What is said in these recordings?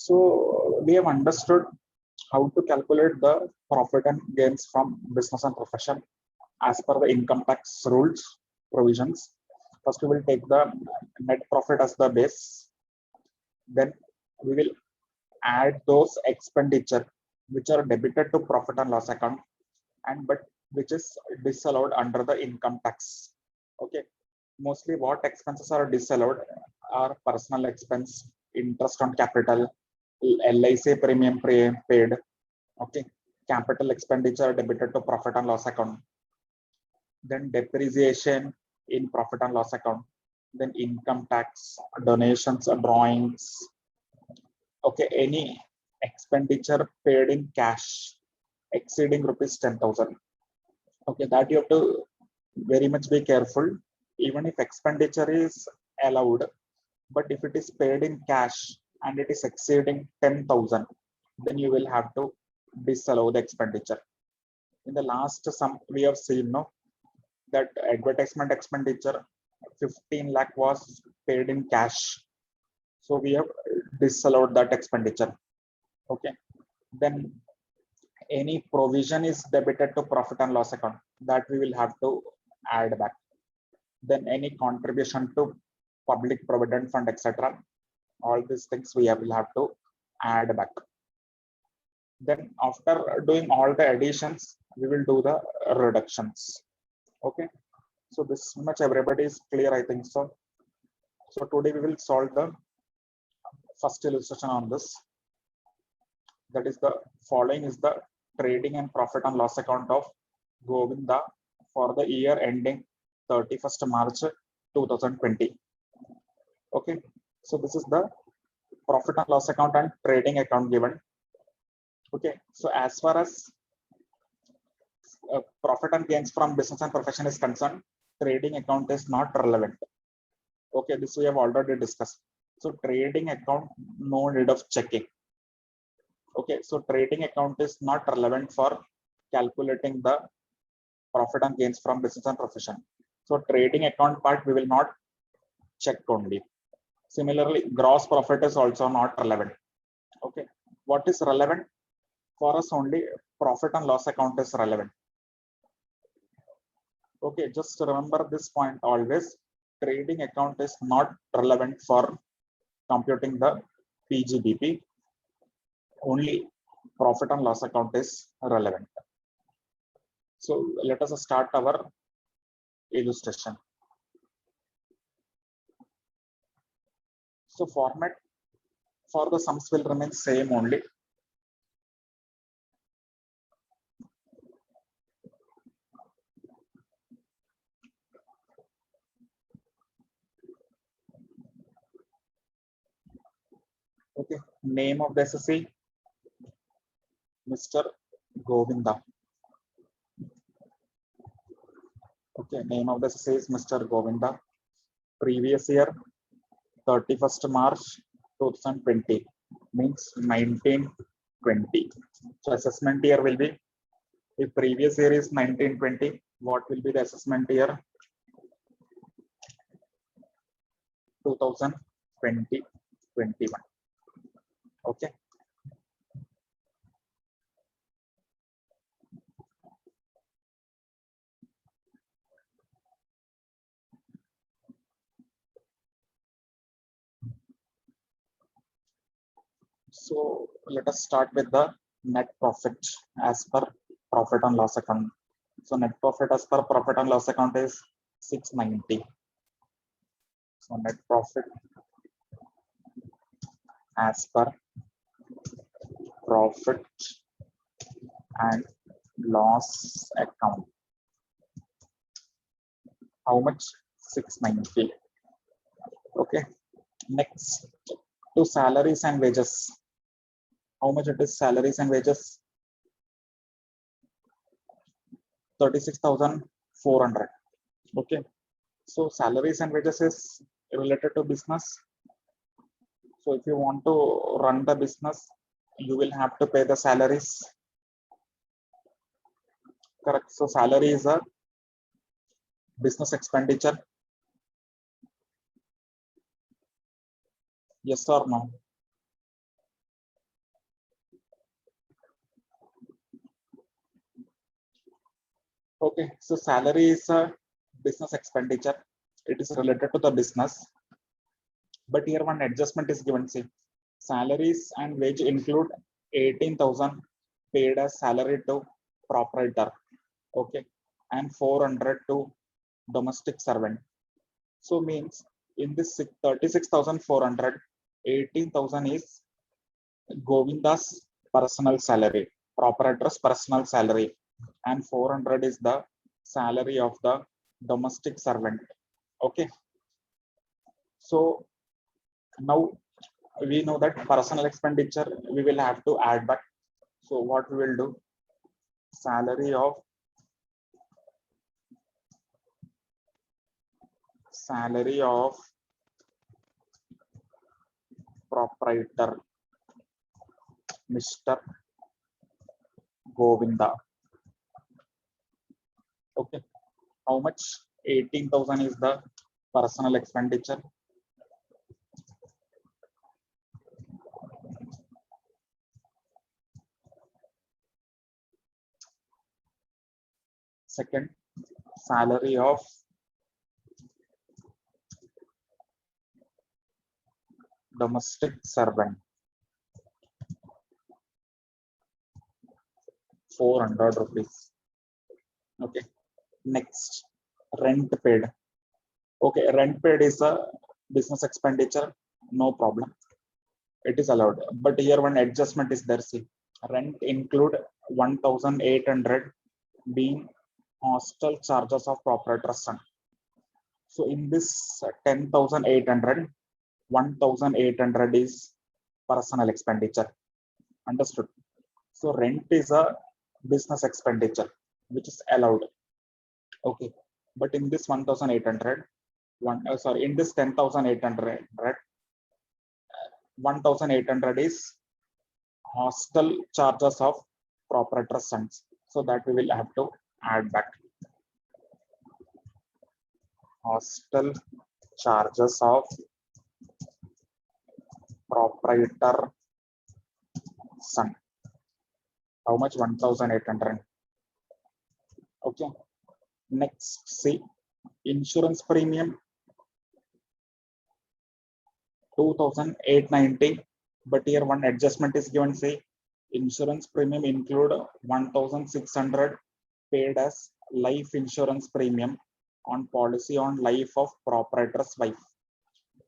So we have understood how to calculate the profit and gains from business and profession as per the income tax rules provisions. First, we will take the net profit as the base. Then we will add those expenditure which are debited to profit and loss account and but which is disallowed under the income tax. Okay. Mostly what expenses are disallowed are personal expense, interest on capital, LIC premium paid, okay, capital expenditure debited to profit and loss account, then depreciation in profit and loss account, then income tax, donations, drawings, okay, any expenditure paid in cash exceeding rupees 10,000. Okay, that you have to very much be careful. Even if expenditure is allowed, but if it is paid in cash and it is exceeding 10,000, then you will have to disallow the expenditure. In the last sum, we have seen that advertisement expenditure 15 lakh was paid in cash. So we have disallowed that expenditure. Okay. Then any provision is debited to profit and loss account that we will have to add back. Then any contribution to public provident fund, etc. All these things we will have to add back. Then after doing all the additions, we will do the reductions. Okay. So this much everybody is clear, I think so. So today we will solve the first illustration on this. That is the following is the trading and profit and loss account of Govinda for the year ending 31st March 2020. Okay, so this is the profit and loss account and trading account given. Okay, so as far as profit and gains from business and profession is concerned, trading account is not relevant. Okay, this we have already discussed. So trading account, no need of checking. Okay, so trading account is not relevant for calculating the profit and gains from business and profession. So trading account part we will not check only. Similarly, gross profit is also not relevant. Okay, what is relevant for us? Only profit and loss account is relevant. Okay, just remember this point always. Trading account is not relevant for computing the PGBP. Only profit and loss account is relevant. So let us start our illustration. So format for the sums will remain same only. Okay, name of the SSC, Mr. Govinda. Okay, name of the SSC is Mr. Govinda. Previous year, 31st March 2020, means 1920. So assessment year will be, if previous year is 1920, what will be the assessment year? 2020-21. Okay. So let us start with the net profit as per profit and loss account. So net profit as per profit and loss account is 690. So net profit as per profit and loss account. How much? 690. Okay. Next to salaries and wages. How much it is salaries and wages? 36,400. Okay. So salaries and wages is related to business. So if you want to run the business, you will have to pay the salaries. Correct. So salary is a business expenditure. Yes or no? Okay, so salary is a business expenditure. It is related to the business, but here one adjustment is given. See, salaries and wage include 18,000 paid as salary to proprietor, okay, and 400 to domestic servant. So means in this 36,400, 18,000 is Govinda's personal salary, proprietor's personal salary, and 400 is the salary of the domestic servant. Okay, so now we know that personal expenditure we will have to add back. So what we will do, salary of proprietor Mr. Govinda. Okay, how much? 18,000 is the personal expenditure. Second, salary of domestic servant, 400 rupees. Okay, next, rent paid. Okay, rent paid is a business expenditure, no problem. It is allowed. But here one adjustment is there. See, rent include 1,800 being hostel charges of proprietor's son. So in this 10,800, 1,800 is personal expenditure. Understood? So rent is a business expenditure which is allowed. Okay, but in this 1,800, in this 10,800, 1,800 is hostel charges of proprietor's sons. So that we will have to add back. Hostel charges of proprietor son. How much? 1,800. Okay. Next, see, insurance premium 2,890. But here one adjustment is given. Say, insurance premium include 1,600 paid as life insurance premium on policy on life of proprietor's wife.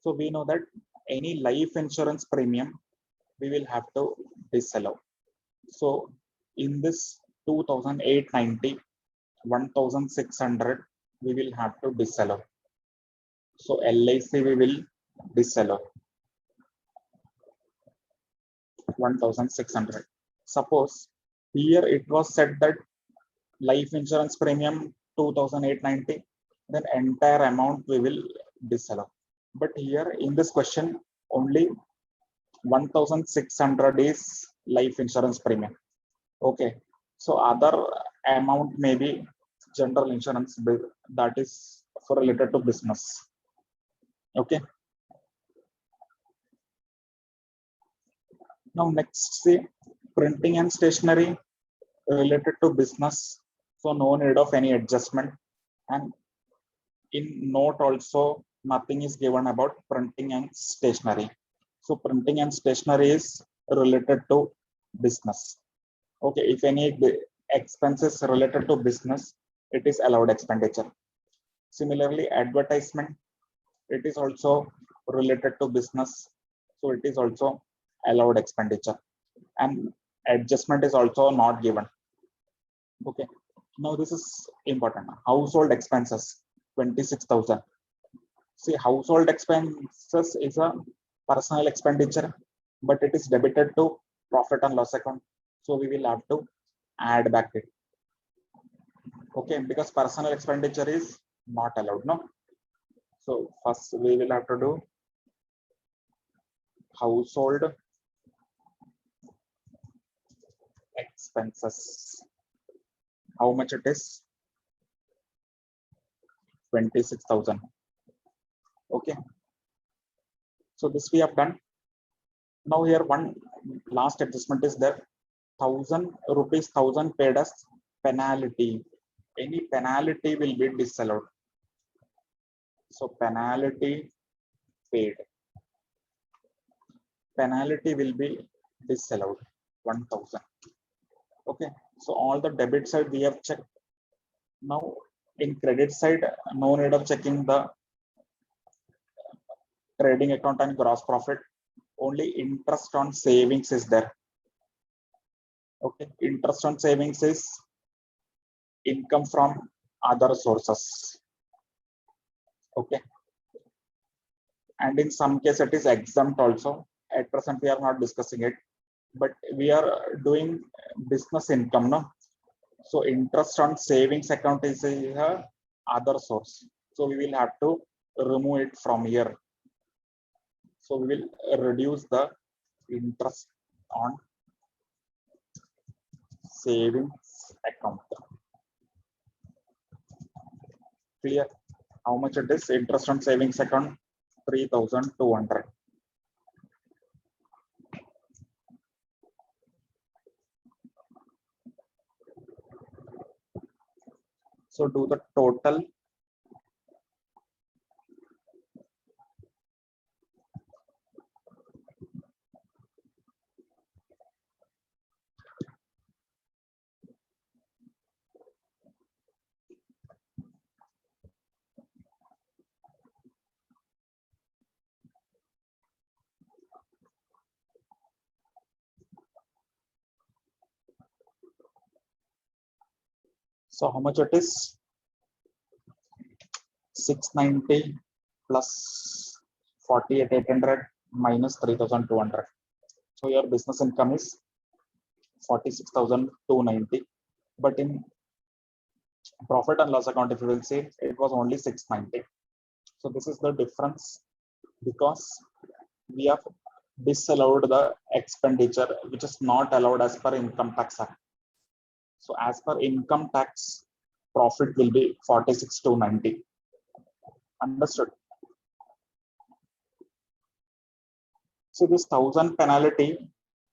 So we know that any life insurance premium we will have to disallow. So in this 2,890, 1,600 we will have to disallow. So LIC we will disallow 1,600. Suppose here it was said that life insurance premium 2,890, then entire amount we will disallow. But here in this question only 1,600 is life insurance premium. Okay, so other amount may be general insurance that is for related to business. Okay. Now next, see, printing and stationery related to business, so no need of any adjustment. And in note also nothing is given about printing and stationery. So printing and stationery is related to business. Okay, if any expenses related to business, it is allowed expenditure. Similarly, advertisement, it is also related to business, so it is also allowed expenditure. And adjustment is also not given. Okay, now this is important. Household expenses, 26,000. See, household expenses is a personal expenditure, but it is debited to profit and loss account. So we will have to add back it. Okay, because personal expenditure is not allowed, no? So first we will have to do household expenses. How much it is? 26,000. Okay. So this we have done. Now here one last adjustment is there. 1,000 rupees, 1,000 paid as penalty any penalty will be disallowed. So penalty paid. Penalty will be disallowed 1000. Okay, so all the debit side we have checked. Now in credit side, no need of checking the trading account and gross profit. Only interest on savings is there. Okay, interest on savings is income from other sources. Okay, and in some case it is exempt also. At present we are not discussing it, but we are doing business income, no? So interest on savings account is a other source, so we will have to remove it from here. So we will reduce the interest on savings account. Clear? How much it is? Interest on savings account 3200. So do the total. So how much it is? 690 plus 48,800 minus 3,200. So your business income is 46,290. But in profit and loss account, if you will see, it was only 690. So this is the difference, because we have disallowed the expenditure which is not allowed as per Income Tax Act. So as per income tax, profit will be 46,290. Understood? So this 1000 penalty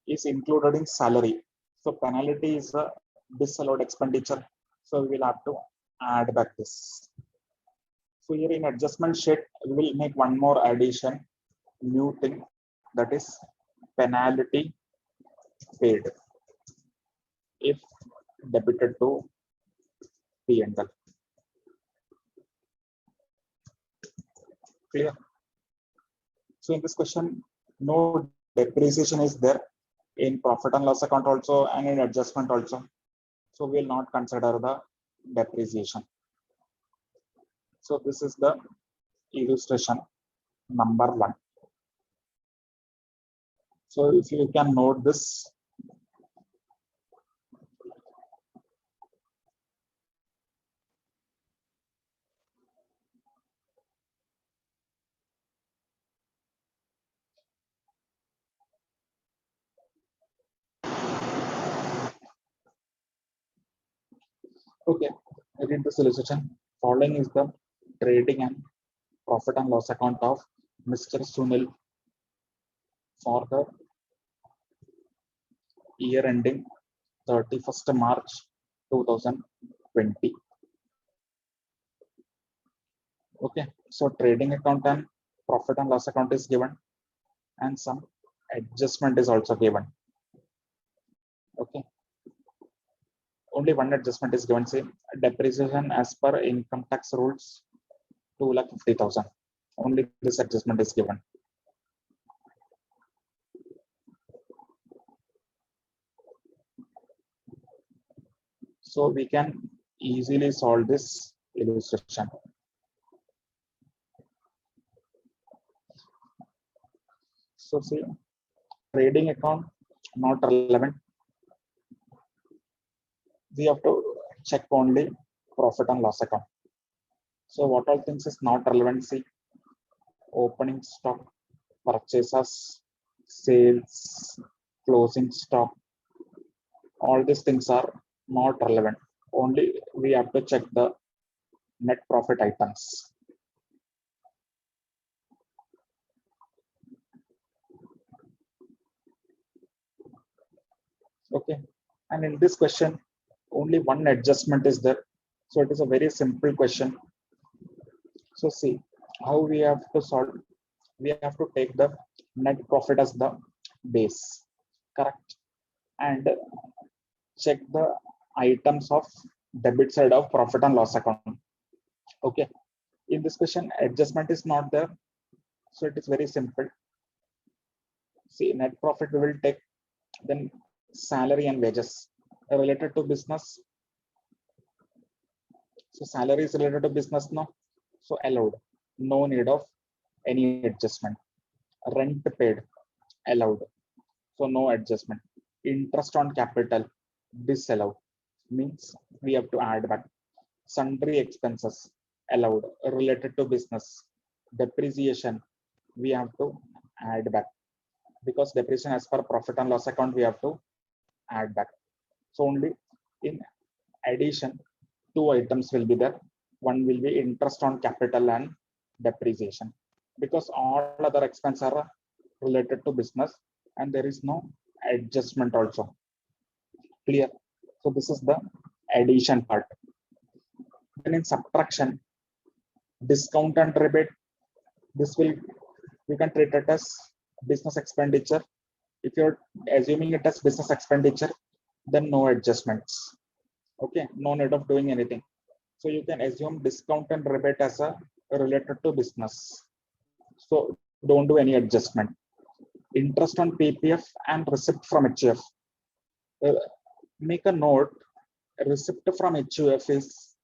is included in salary. So penalty is a disallowed expenditure. So we will have to add back this. So here in adjustment sheet, we will make one more addition, new thing, that is penalty paid if debited to P&L. Clear? So in this question, no depreciation is there in profit and loss account also and in adjustment also. So we will not consider the depreciation. So this is the illustration number 1. So if you can note this. Okay, I did this illustration. Following is the trading and profit and loss account of Mr. Sunil for the year ending 31st March 2020. Okay, so trading account and profit and loss account is given, and some adjustment is also given. Okay, only one adjustment is given. Say depreciation as per income tax rules 2,50,000. Only this adjustment is given. So we can easily solve this illustration. So see, trading account not relevant. We have to check only profit and loss account. So what all things is not relevant? See, opening stock, purchases, sales, closing stock, all these things are not relevant. Only we have to check the net profit items. Okay, and in this question, only one adjustment is there. So it is a very simple question. So see how we have to solve. We have to take the net profit as the base, correct? And check the items of debit side of profit and loss account. Okay. In this question, adjustment is not there. So it is very simple. See, net profit we will take, then salary and wages related to business. So salary is related to business now. So allowed. No need of any adjustment. Rent paid, allowed. So no adjustment. Interest on capital, disallowed. Means we have to add back. Sundry expenses, allowed, related to business. Depreciation, we have to add back. Because depreciation as per profit and loss account, we have to add back. So only in addition, two items will be there. One will be interest on capital and depreciation. Because all other expenses are related to business and there is no adjustment also. Clear? So this is the addition part. Then in subtraction, discount and rebate, this will, we can treat it as business expenditure. If you're assuming it as business expenditure, then no adjustments. Okay, no need of doing anything. So you can assume discount and rebate as a related to business. So don't do any adjustment. Interest on PPF and receipt from HUF. Make a note, receipt from HUF is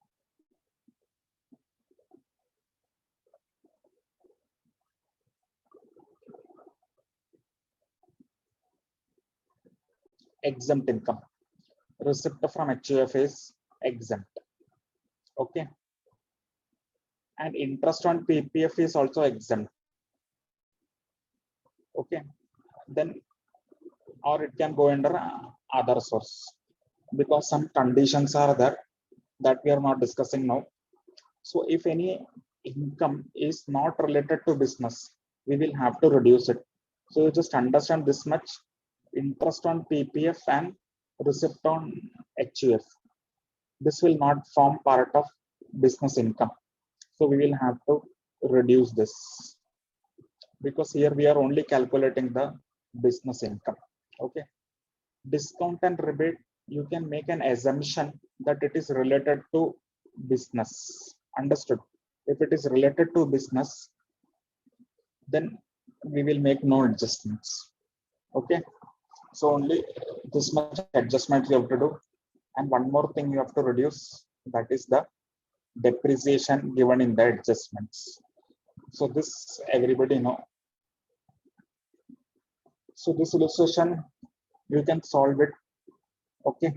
exempt income. Receipt from HUF is exempt. Okay. And interest on PPF is also exempt. Okay. Then, or it can go under other source because some conditions are there that we are not discussing now. So if any income is not related to business, we will have to reduce it. So you just understand this much. Interest on PPF and receipt on HUF. This will not form part of business income. So we will have to reduce this because here we are only calculating the business income. Okay. Discount and rebate, you can make an assumption that it is related to business. Understood? If it is related to business, then we will make no adjustments. Okay. So only this much adjustment you have to do. And one more thing you have to reduce, that is the depreciation given in the adjustments. So this everybody know. So this illustration, you can solve it. Okay.